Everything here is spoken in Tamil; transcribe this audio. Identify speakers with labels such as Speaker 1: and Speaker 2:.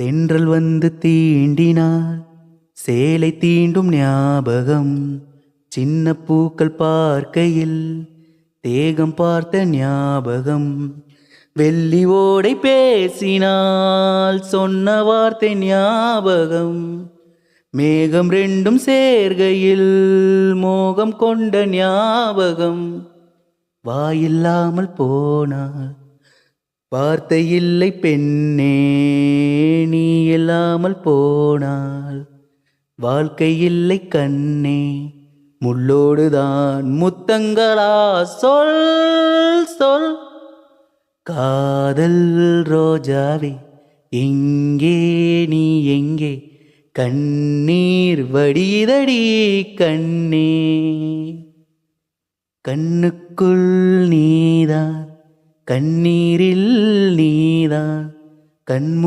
Speaker 1: தென்றல் வந்து தீண்டினாள் சேலை தீண்டும் ஞாபகம். சின்ன பூக்கள் பார்க்கையில் தேகம் பார்த்த ஞாபகம். வெள்ளி ஓடை பேசினால் சொன்ன வார்த்தை ஞாபகம். மேகம் ரெண்டும் சேர்கையில் மோகம் கொண்ட ஞாபகம். வாயில்லாமல் போனாள் வார்த்தை இல்லை பெண்ணே, நீ இல்லாமல் போனாள் வாழ்க்கை இல்லை கண்ணே. முள்ளோடுதான் முத்தங்களா சொல் சொல். காதல் ரோஜாவே எங்கே நீ எங்கே, கண்ணீர் வடிதடி கண்ணே. கண்ணுக்குள் நீதான் கண்ணீரில் நீதான் கண்மூ